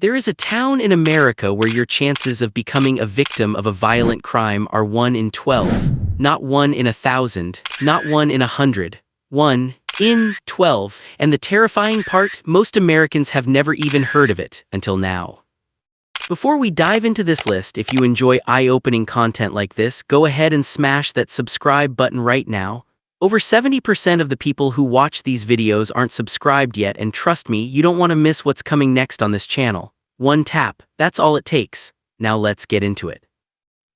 There is a town in America where your chances of becoming a victim of a violent crime are 1 in 12, not 1 in 1,000, not 1 in 100, 1 in 12, and the terrifying part, most Americans have never even heard of it until now. Before we dive into this list, if you enjoy eye-opening content like this, go ahead and smash that subscribe button right now. Over 70% of the people who watch these videos aren't subscribed yet, and trust me, you don't want to miss what's coming next on this channel. One tap, that's all it takes. Now let's get into it.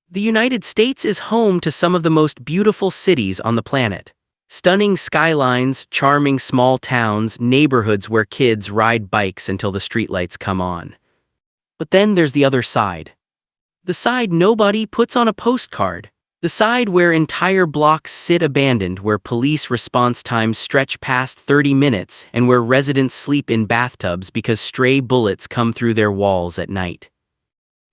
The United States is home to some of the most beautiful cities on the planet. Stunning skylines, charming small towns, neighborhoods where kids ride bikes until the streetlights come on. But then there's the other side. The side nobody puts on a postcard. The side where entire blocks sit abandoned, where police response times stretch past 30 minutes, and where residents sleep in bathtubs because stray bullets come through their walls at night.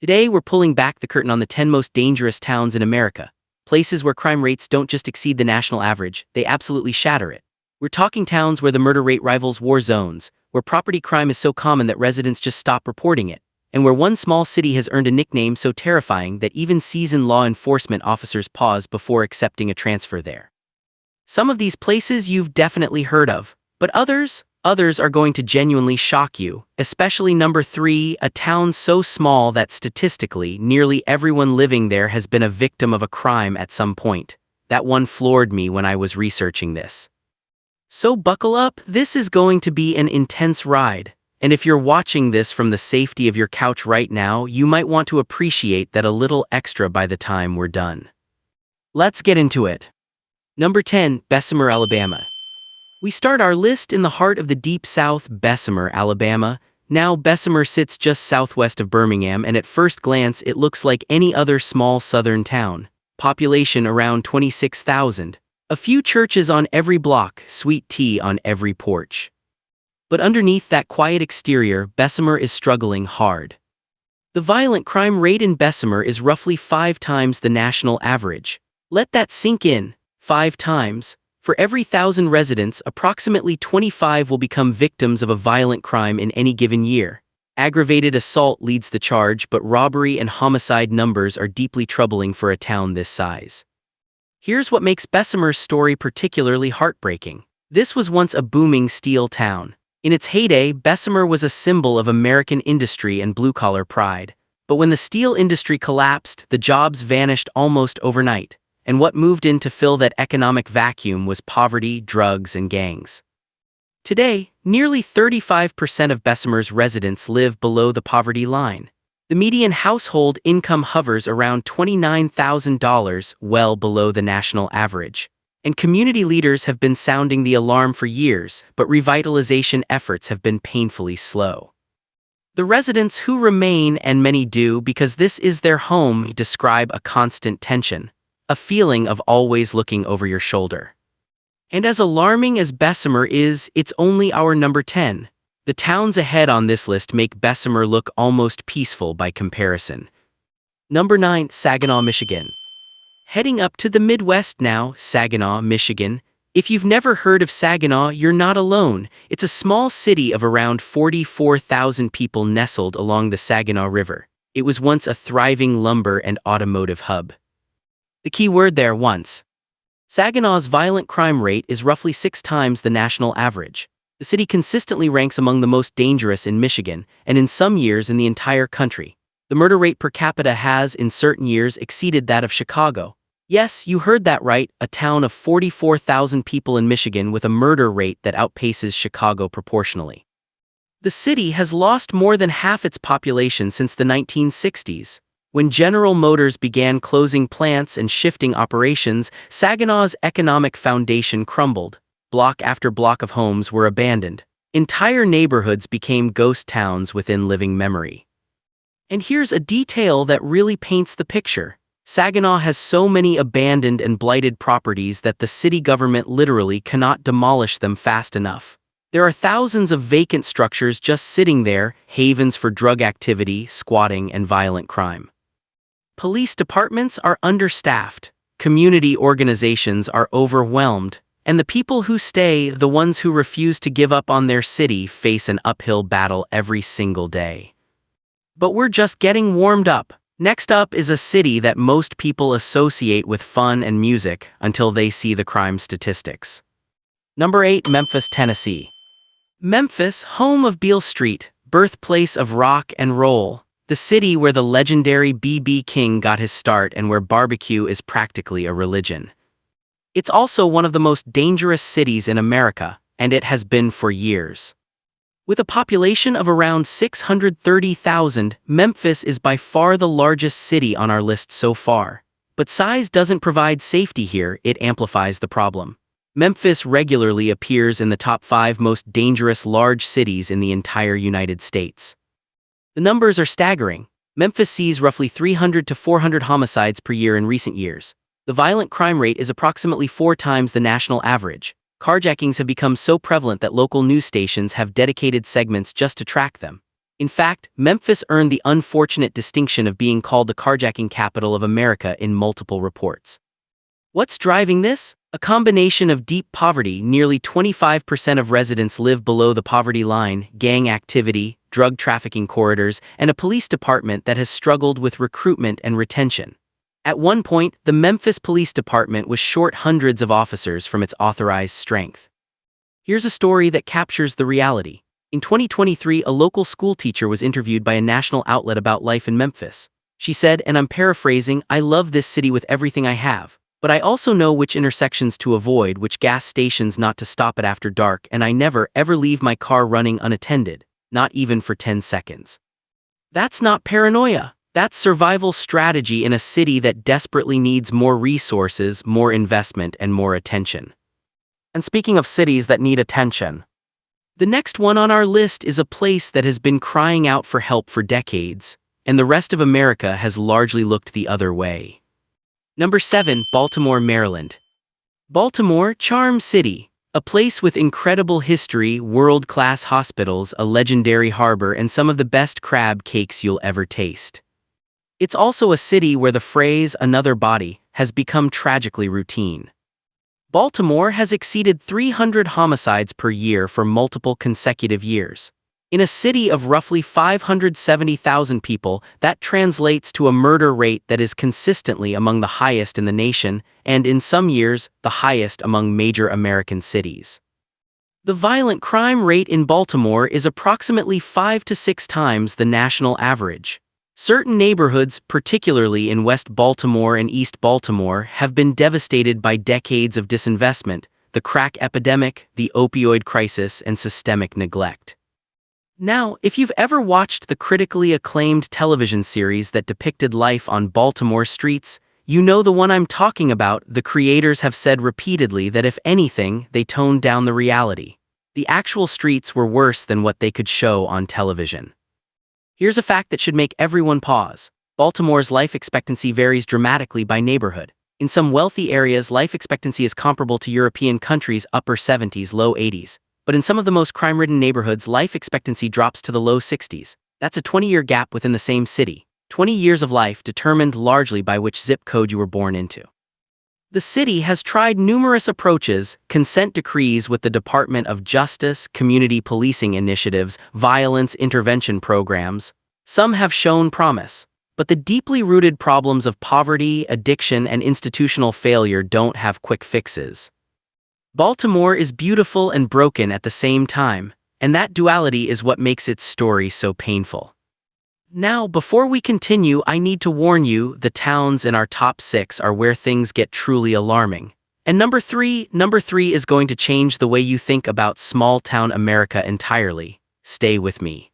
Today, we're pulling back the curtain on the 10 most dangerous towns in America. Places where crime rates don't just exceed the national average, they absolutely shatter it. We're talking towns where the murder rate rivals war zones, where property crime is so common that residents just stop reporting it, and where one small city has earned a nickname so terrifying that even seasoned law enforcement officers pause before accepting a transfer there. Some of these places you've definitely heard of, but others are going to genuinely shock you, especially number 3, a town so small that statistically, nearly everyone living there has been a victim of a crime at some point. That one floored me when I was researching this. So buckle up, this is going to be an intense ride. And if you're watching this from the safety of your couch right now, you might want to appreciate that a little extra by the time we're done. Let's get into it. Number 10, Bessemer, Alabama. We start our list in the heart of the Deep South, Bessemer, Alabama. Now, Bessemer sits just southwest of Birmingham, and at first glance it looks like any other small southern town. Population around 26,000. A few churches on every block, sweet tea on every porch. But underneath that quiet exterior, Bessemer is struggling hard. The violent crime rate in Bessemer is roughly 5 times the national average. Let that sink in. 5 times. For every 1,000 residents, approximately 25 will become victims of a violent crime in any given year. Aggravated assault leads the charge, but robbery and homicide numbers are deeply troubling for a town this size. Here's what makes Bessemer's story particularly heartbreaking. This was once a booming steel town. In its heyday, Bessemer was a symbol of American industry and blue-collar pride. But when the steel industry collapsed, the jobs vanished almost overnight, and what moved in to fill that economic vacuum was poverty, drugs, and gangs. Today, nearly 35% of Bessemer's residents live below the poverty line. The median household income hovers around $29,000, well below the national average. And community leaders have been sounding the alarm for years, but revitalization efforts have been painfully slow. The residents who remain, and many do because this is their home, describe a constant tension, a feeling of always looking over your shoulder. And as alarming as Bessemer is, it's only our number 10. The towns ahead on this list make Bessemer look almost peaceful by comparison. Number 9, Saginaw, Michigan. Heading up to the Midwest now, Saginaw, Michigan. If you've never heard of Saginaw, you're not alone. It's a small city of around 44,000 people nestled along the Saginaw River. It was once a thriving lumber and automotive hub. The key word there, once. Saginaw's violent crime rate is roughly 6 times the national average. The city consistently ranks among the most dangerous in Michigan, and in some years in the entire country. The murder rate per capita has, in certain years, exceeded that of Chicago. Yes, you heard that right, a town of 44,000 people in Michigan with a murder rate that outpaces Chicago proportionally. The city has lost more than half its population since the 1960s. When General Motors began closing plants and shifting operations, Saginaw's economic foundation crumbled. Block after block of homes were abandoned. Entire neighborhoods became ghost towns within living memory. And here's a detail that really paints the picture. Saginaw has so many abandoned and blighted properties that the city government literally cannot demolish them fast enough. There are thousands of vacant structures just sitting there, havens for drug activity, squatting, and violent crime. Police departments are understaffed, community organizations are overwhelmed, and the people who stay, the ones who refuse to give up on their city, face an uphill battle every single day. But we're just getting warmed up. Next up is a city that most people associate with fun and music until they see the crime statistics. Number 8, Memphis, Tennessee. Memphis, home of Beale Street, birthplace of rock and roll, the city where the legendary B.B. King got his start and where barbecue is practically a religion. It's also one of the most dangerous cities in America, and it has been for years. With a population of around 630,000, Memphis is by far the largest city on our list so far. But size doesn't provide safety here, it amplifies the problem. Memphis regularly appears in the top 5 most dangerous large cities in the entire United States. The numbers are staggering. Memphis sees roughly 300 to 400 homicides per year in recent years. The violent crime rate is approximately 4 times the national average. Carjackings have become so prevalent that local news stations have dedicated segments just to track them. In fact, Memphis earned the unfortunate distinction of being called the carjacking capital of America in multiple reports. What's driving this? A combination of deep poverty. Nearly 25% of residents live below the poverty line, gang activity, drug trafficking corridors, and a police department that has struggled with recruitment and retention. At one point, the Memphis Police Department was short hundreds of officers from its authorized strength. Here's a story that captures the reality. In 2023, a local school teacher was interviewed by a national outlet about life in Memphis. She said, and I'm paraphrasing, "I love this city with everything I have. But I also know which intersections to avoid, which gas stations not to stop at after dark, and I never, ever leave my car running unattended, not even for 10 seconds. That's not paranoia. That's survival strategy in a city that desperately needs more resources, more investment, and more attention." And speaking of cities that need attention, the next one on our list is a place that has been crying out for help for decades, and the rest of America has largely looked the other way. Number 7, Baltimore, Maryland. Baltimore, Charm City, a place with incredible history, world-class hospitals, a legendary harbor, and some of the best crab cakes you'll ever taste. It's also a city where the phrase "another body" has become tragically routine. Baltimore has exceeded 300 homicides per year for multiple consecutive years. In a city of roughly 570,000 people, that translates to a murder rate that is consistently among the highest in the nation, and in some years, the highest among major American cities. The violent crime rate in Baltimore is approximately 5 to 6 times the national average. Certain neighborhoods, particularly in West Baltimore and East Baltimore, have been devastated by decades of disinvestment, the crack epidemic, the opioid crisis, and systemic neglect. Now, if you've ever watched the critically acclaimed television series that depicted life on Baltimore streets, you know the one I'm talking about. The creators have said repeatedly that if anything, they toned down the reality. The actual streets were worse than what they could show on television. Here's a fact that should make everyone pause. Baltimore's life expectancy varies dramatically by neighborhood. In some wealthy areas, life expectancy is comparable to European countries' upper 70s, low 80s. But in some of the most crime-ridden neighborhoods, life expectancy drops to the low 60s. That's a 20-year gap within the same city. 20 years of life determined largely by which zip code you were born into. The city has tried numerous approaches: consent decrees with the Department of Justice, community policing initiatives, violence intervention programs. Some have shown promise, but the deeply rooted problems of poverty, addiction, and institutional failure don't have quick fixes. Baltimore is beautiful and broken at the same time, and that duality is what makes its story so painful. Now, before we continue, I need to warn you, the towns in our top 6 are where things get truly alarming. And number 3 is going to change the way you think about small-town America entirely. Stay with me.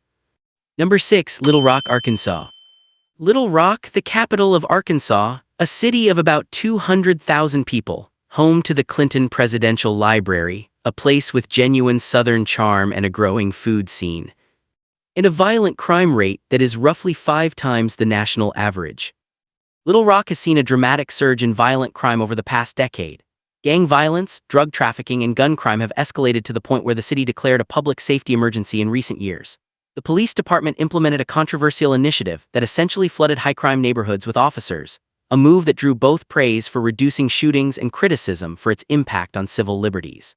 Number 6, Little Rock, Arkansas. Little Rock, the capital of Arkansas, a city of about 200,000 people, home to the Clinton Presidential Library, a place with genuine Southern charm and a growing food scene, and a violent crime rate that is roughly 5 times the national average. Little Rock has seen a dramatic surge in violent crime over the past decade. Gang violence, drug trafficking, and gun crime have escalated to the point where the city declared a public safety emergency in recent years. The police department implemented a controversial initiative that essentially flooded high-crime neighborhoods with officers, a move that drew both praise for reducing shootings and criticism for its impact on civil liberties.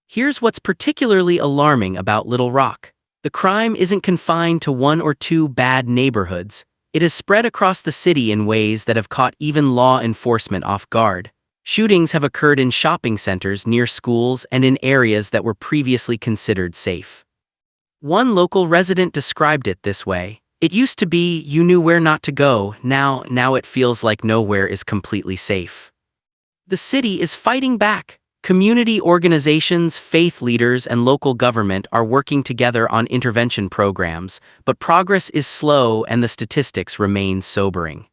Here's what's particularly alarming about Little Rock. The crime isn't confined to one or two bad neighborhoods. It has spread across the city in ways that have caught even law enforcement off guard. Shootings have occurred in shopping centers, near schools, and in areas that were previously considered safe. One local resident described it this way: "It used to be you knew where not to go, now it feels like nowhere is completely safe." The city is fighting back. Community organizations, faith leaders, and local government are working together on intervention programs, but progress is slow and the statistics remain sobering.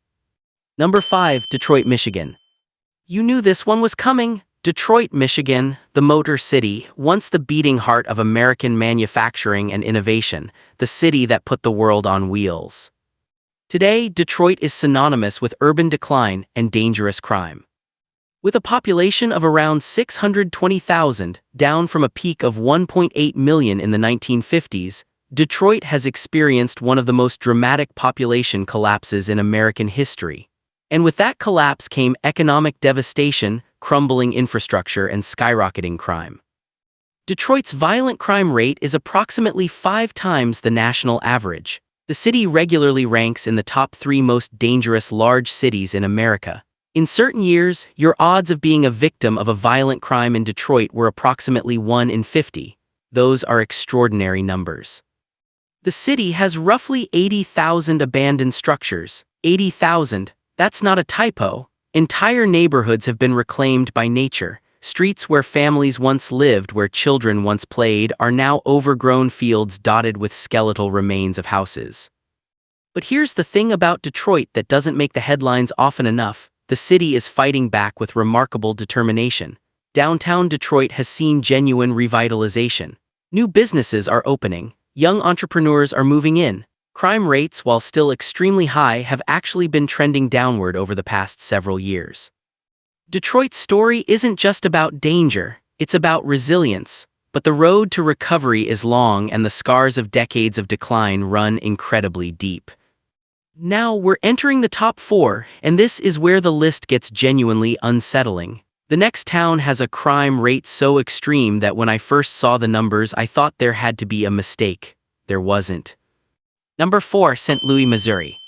Number 5, Detroit, Michigan. You knew this one was coming. Detroit, Michigan, the Motor City, once the beating heart of American manufacturing and innovation, the city that put the world on wheels. Today, Detroit is synonymous with urban decline and dangerous crime. With a population of around 620,000, down from a peak of 1.8 million in the 1950s, Detroit has experienced one of the most dramatic population collapses in American history. And with that collapse came economic devastation, crumbling infrastructure, and skyrocketing crime. Detroit's violent crime rate is approximately 5 times the national average. The city regularly ranks in the top 3 most dangerous large cities in America. In certain years, your odds of being a victim of a violent crime in Detroit were approximately 1 in 50. Those are extraordinary numbers. The city has roughly 80,000 abandoned structures. 80,000, that's not a typo. Entire neighborhoods have been reclaimed by nature. Streets where families once lived, where children once played, are now overgrown fields dotted with skeletal remains of houses. But here's the thing about Detroit that doesn't make the headlines often enough. The city is fighting back with remarkable determination. Downtown Detroit has seen genuine revitalization. New businesses are opening. Young entrepreneurs are moving in. Crime rates, while still extremely high, have actually been trending downward over the past several years. Detroit's story isn't just about danger, it's about resilience. But the road to recovery is long and the scars of decades of decline run incredibly deep. Now we're entering the top 4, and this is where the list gets genuinely unsettling. The next town has a crime rate so extreme that when I first saw the numbers I thought there had to be a mistake. There wasn't. Number 4, St. Louis, Missouri.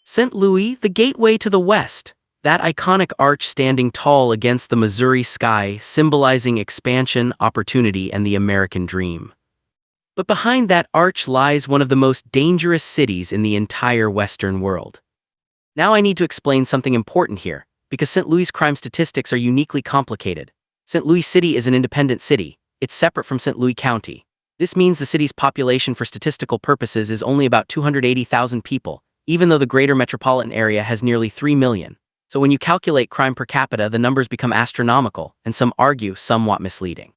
St. Louis, the gateway to the West. That iconic arch standing tall against the Missouri sky, symbolizing expansion, opportunity, and the American dream. But behind that arch lies one of the most dangerous cities in the entire Western world. Now I need to explain something important here, because St. Louis' crime statistics are uniquely complicated. St. Louis City is an independent city. It's separate from St. Louis County. This means the city's population for statistical purposes is only about 280,000 people, even though the greater metropolitan area has nearly 3 million. So when you calculate crime per capita, the numbers become astronomical, and some argue somewhat misleading.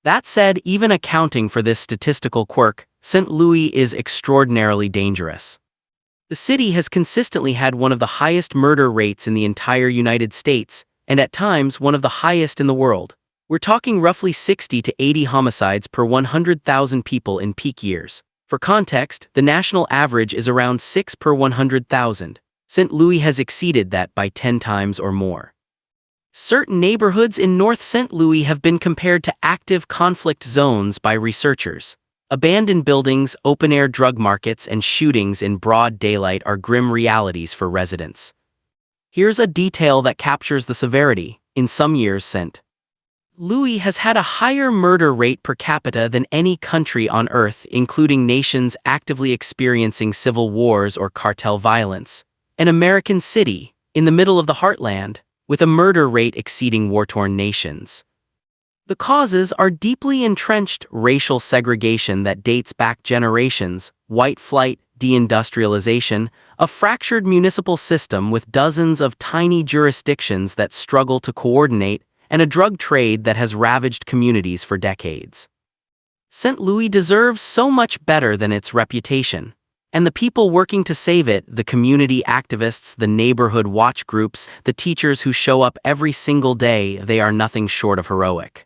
That said, even accounting for this statistical quirk, St. Louis is extraordinarily dangerous. The city has consistently had one of the highest murder rates in the entire United States, and at times one of the highest in the world. We're talking roughly 60 to 80 homicides per 100,000 people in peak years. For context, the national average is around 6 per 100,000. St. Louis has exceeded that by 10 times or more. Certain neighborhoods in North St. Louis have been compared to active conflict zones by researchers. Abandoned buildings, open-air drug markets, and shootings in broad daylight are grim realities for residents. Here's a detail that captures the severity. In some years, St. Louis has had a higher murder rate per capita than any country on Earth, including nations actively experiencing civil wars or cartel violence. An American city, in the middle of the heartland, with a murder rate exceeding war-torn nations. The causes are deeply entrenched racial segregation that dates back generations, white flight, deindustrialization, a fractured municipal system with dozens of tiny jurisdictions that struggle to coordinate, and a drug trade that has ravaged communities for decades. St. Louis deserves so much better than its reputation. And the people working to save it, the community activists, the neighborhood watch groups, the teachers who show up every single day, they are nothing short of heroic.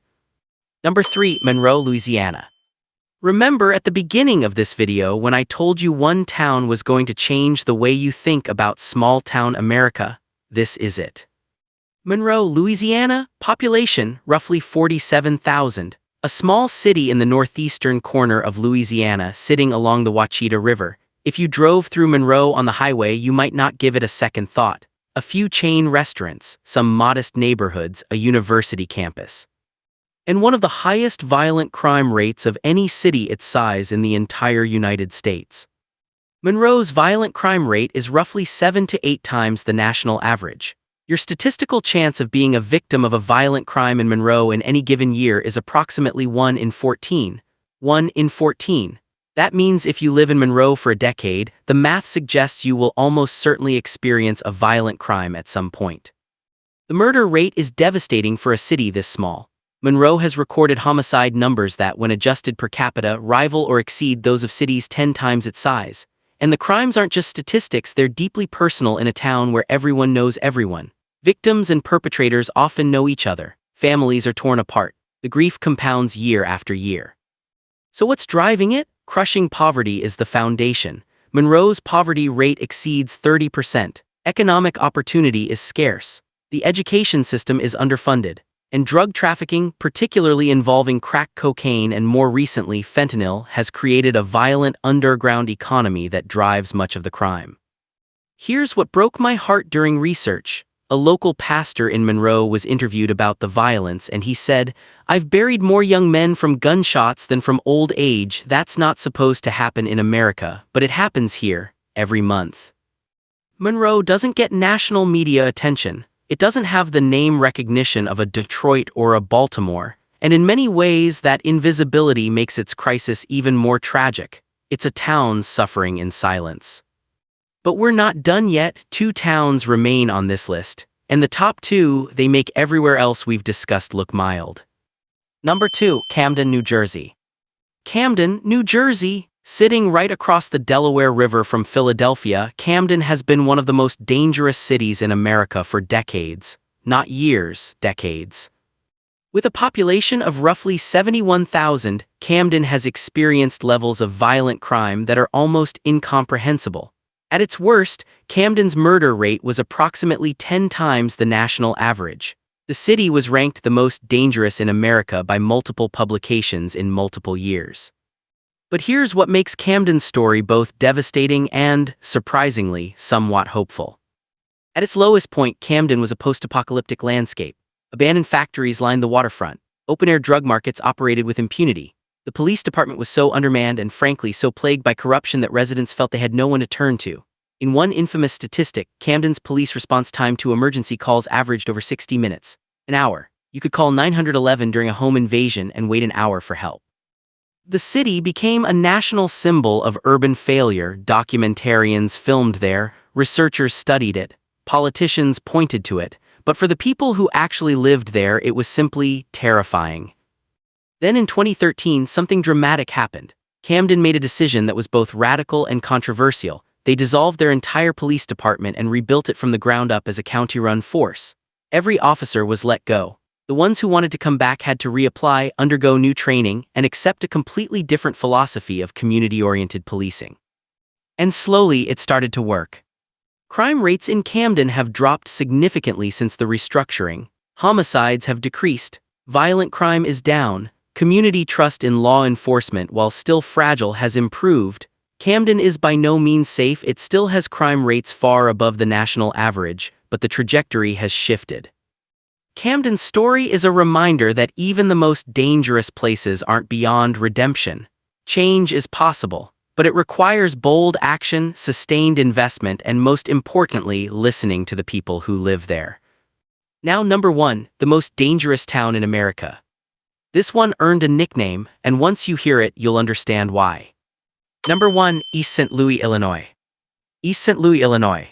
Number 3, Monroe, Louisiana. Remember at the beginning of this video when I told you one town was going to change the way you think about small-town America? This is it. Monroe, Louisiana, population roughly 47,000. A small city in the northeastern corner of Louisiana sitting along the Ouachita River. If you drove through Monroe on the highway, you might not give it a second thought. A few chain restaurants, some modest neighborhoods, a university campus, and one of the highest violent crime rates of any city its size in the entire United States. Monroe's violent crime rate is roughly 7 to 8 times the national average. Your statistical chance of being a victim of a violent crime in Monroe in any given year is approximately 1 in 14. 1 in 14. That means if you live in Monroe for a decade, the math suggests you will almost certainly experience a violent crime at some point. The murder rate is devastating for a city this small. Monroe has recorded homicide numbers that, when adjusted per capita, rival or exceed those of cities 10 times its size. And the crimes aren't just statistics, they're deeply personal in a town where everyone knows everyone. Victims and perpetrators often know each other. Families are torn apart. The grief compounds year after year. So what's driving it? Crushing poverty is the foundation. Monroe's poverty rate exceeds 30%. Economic opportunity is scarce. The education system is underfunded. And drug trafficking, particularly involving crack cocaine and more recently fentanyl, has created a violent underground economy that drives much of the crime. Here's what broke my heart during research. A local pastor in Monroe was interviewed about the violence, and he said, "I've buried more young men from gunshots than from old age. That's not supposed to happen in America, but it happens here, every month." Monroe doesn't get national media attention. It doesn't have the name recognition of a Detroit or a Baltimore, and in many ways that invisibility makes its crisis even more tragic. It's a town suffering in silence. But we're not done yet. 2 towns remain on this list, and the top 2, they make everywhere else we've discussed look mild. Number 2, Camden, New Jersey. Camden, New Jersey. Sitting right across the Delaware River from Philadelphia, Camden has been one of the most dangerous cities in America for decades. Not years, decades. With a population of roughly 71,000, Camden has experienced levels of violent crime that are almost incomprehensible. At its worst, Camden's murder rate was approximately 10 times the national average. The city was ranked the most dangerous in America by multiple publications in multiple years. But here's what makes Camden's story both devastating and, surprisingly, somewhat hopeful. At its lowest point, Camden was a post-apocalyptic landscape. Abandoned factories lined the waterfront. Open-air drug markets operated with impunity. The police department was so undermanned and, frankly, so plagued by corruption that residents felt they had no one to turn to. In one infamous statistic, Camden's police response time to emergency calls averaged over 60 minutes. An hour. You could call 911 during a home invasion and wait an hour for help. The city became a national symbol of urban failure. Documentarians filmed there, researchers studied it, politicians pointed to it, but for the people who actually lived there, it was simply terrifying. Then in 2013, something dramatic happened. Camden made a decision that was both radical and controversial. They dissolved their entire police department and rebuilt it from the ground up as a county-run force. Every officer was let go. The ones who wanted to come back had to reapply, undergo new training, and accept a completely different philosophy of community-oriented policing. And slowly, it started to work. Crime rates in Camden have dropped significantly since the restructuring. Homicides have decreased. Violent crime is down. Community trust in law enforcement, while still fragile, has improved. Camden is by no means safe. It still has crime rates far above the national average, but the trajectory has shifted. Camden's story is a reminder that even the most dangerous places aren't beyond redemption. Change is possible, but it requires bold action, sustained investment, and most importantly, listening to the people who live there. Now, number 1, the most dangerous town in America. This one earned a nickname, and once you hear it, you'll understand why. Number 1, East St. Louis, Illinois. East St. Louis, Illinois.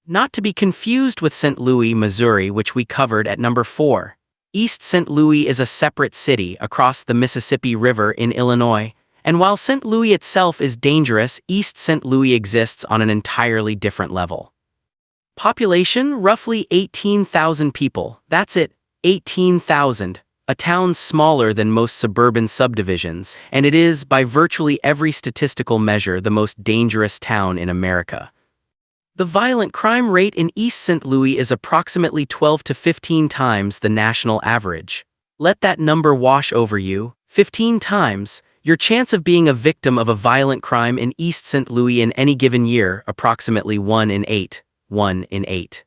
Not to be confused with St. Louis, Missouri, which we covered at number 4. East St. Louis is a separate city across the Mississippi River in Illinois, and while St. Louis itself is dangerous, East St. Louis exists on an entirely different level. Population, roughly 18,000 people. That's it, 18,000. A town smaller than most suburban subdivisions, and it is, by virtually every statistical measure, the most dangerous town in America. The violent crime rate in East St. Louis is approximately 12 to 15 times the national average. Let that number wash over you. 15 times. Your chance of being a victim of a violent crime in East St. Louis in any given year, approximately 1 in 8. 1 in 8.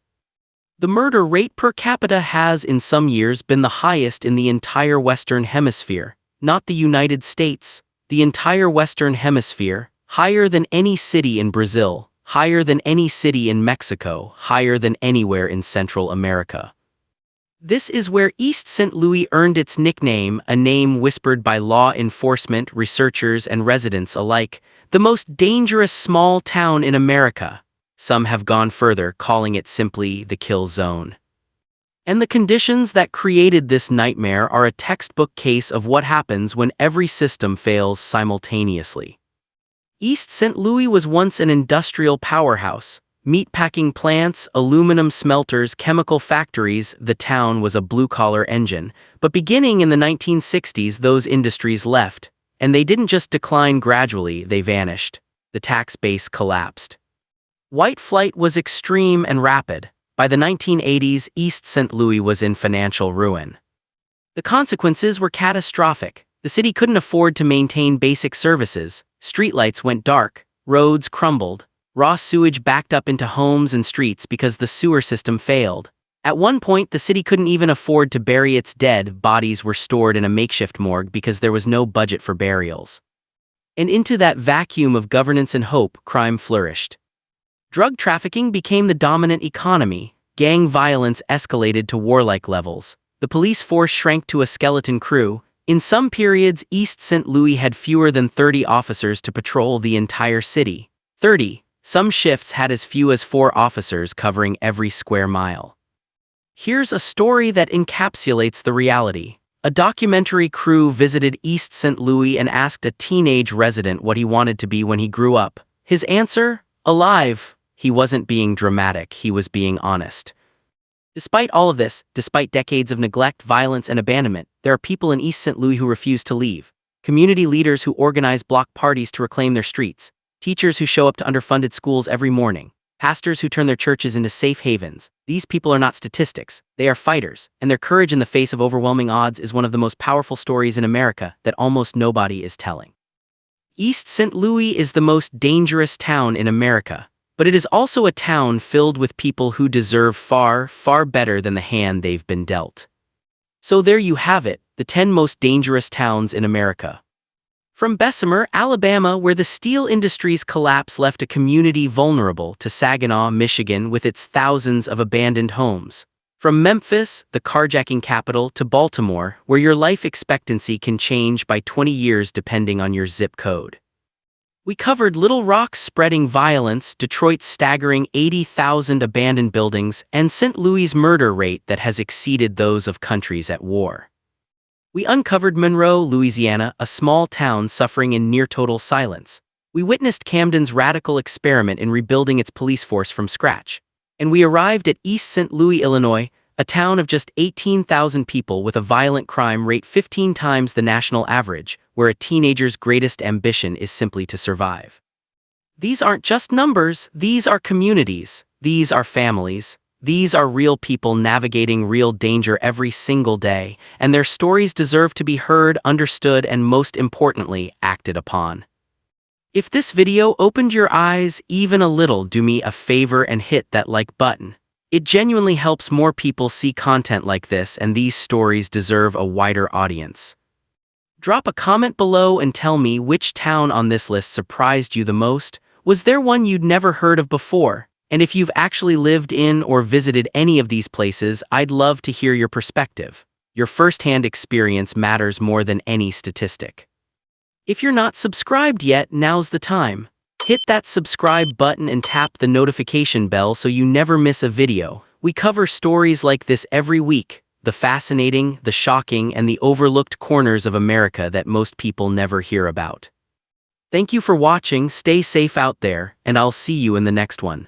The murder rate per capita has in some years been the highest in the entire Western Hemisphere, not the United States, the entire Western Hemisphere, higher than any city in Brazil, higher than any city in Mexico, higher than anywhere in Central America. This is where East St. Louis earned its nickname, a name whispered by law enforcement, researchers, and residents alike, the most dangerous small town in America. Some have gone further, calling it simply the kill zone. And the conditions that created this nightmare are a textbook case of what happens when every system fails simultaneously. East St. Louis was once an industrial powerhouse. Meatpacking plants, aluminum smelters, chemical factories, the town was a blue-collar engine. But beginning in the 1960s, those industries left. And they didn't just decline gradually, they vanished. The tax base collapsed. White flight was extreme and rapid. By the 1980s, East St. Louis was in financial ruin. The consequences were catastrophic. The city couldn't afford to maintain basic services. Streetlights went dark, roads crumbled, raw sewage backed up into homes and streets because the sewer system failed. At one point, the city couldn't even afford to bury its dead. Bodies were stored in a makeshift morgue because there was no budget for burials. And into that vacuum of governance and hope, crime flourished. Drug trafficking became the dominant economy. Gang violence escalated to warlike levels. The police force shrank to a skeleton crew. In some periods, East St. Louis had fewer than 30 officers to patrol the entire city. 30. Some shifts had as few as 4 officers covering every square mile. Here's a story that encapsulates the reality. A documentary crew visited East St. Louis and asked a teenage resident what he wanted to be when he grew up. His answer? Alive. He wasn't being dramatic, he was being honest. Despite all of this, despite decades of neglect, violence, and abandonment, there are people in East St. Louis who refuse to leave. Community leaders who organize block parties to reclaim their streets. Teachers who show up to underfunded schools every morning. Pastors who turn their churches into safe havens. These people are not statistics, they are fighters, and their courage in the face of overwhelming odds is one of the most powerful stories in America that almost nobody is telling. East St. Louis is the most dangerous town in America, but it is also a town filled with people who deserve far, far better than the hand they've been dealt. So there you have it, the 10 most dangerous towns in America. From Bessemer, Alabama, where the steel industry's collapse left a community vulnerable, to Saginaw, Michigan, with its thousands of abandoned homes. From Memphis, the carjacking capital, to Baltimore, where your life expectancy can change by 20 years depending on your zip code. We covered Little Rock's spreading violence, Detroit's staggering 80,000 abandoned buildings, and St. Louis' murder rate that has exceeded those of countries at war. We uncovered Monroe, Louisiana, a small town suffering in near-total silence. We witnessed Camden's radical experiment in rebuilding its police force from scratch. And we arrived at East St. Louis, Illinois, a town of just 18,000 people with a violent crime rate 15 times the national average, where a teenager's greatest ambition is simply to survive. These aren't just numbers, these are communities, these are families. These are real people navigating real danger every single day, and their stories deserve to be heard, understood, and most importantly, acted upon. If this video opened your eyes even a little, do me a favor and hit that like button. It genuinely helps more people see content like this, and these stories deserve a wider audience. Drop a comment below and tell me which town on this list surprised you the most. Was there one you'd never heard of before? And if you've actually lived in or visited any of these places, I'd love to hear your perspective. Your first-hand experience matters more than any statistic. If you're not subscribed yet, now's the time. Hit that subscribe button and tap the notification bell so you never miss a video. We cover stories like this every week, the fascinating, the shocking, and the overlooked corners of America that most people never hear about. Thank you for watching, stay safe out there, and I'll see you in the next one.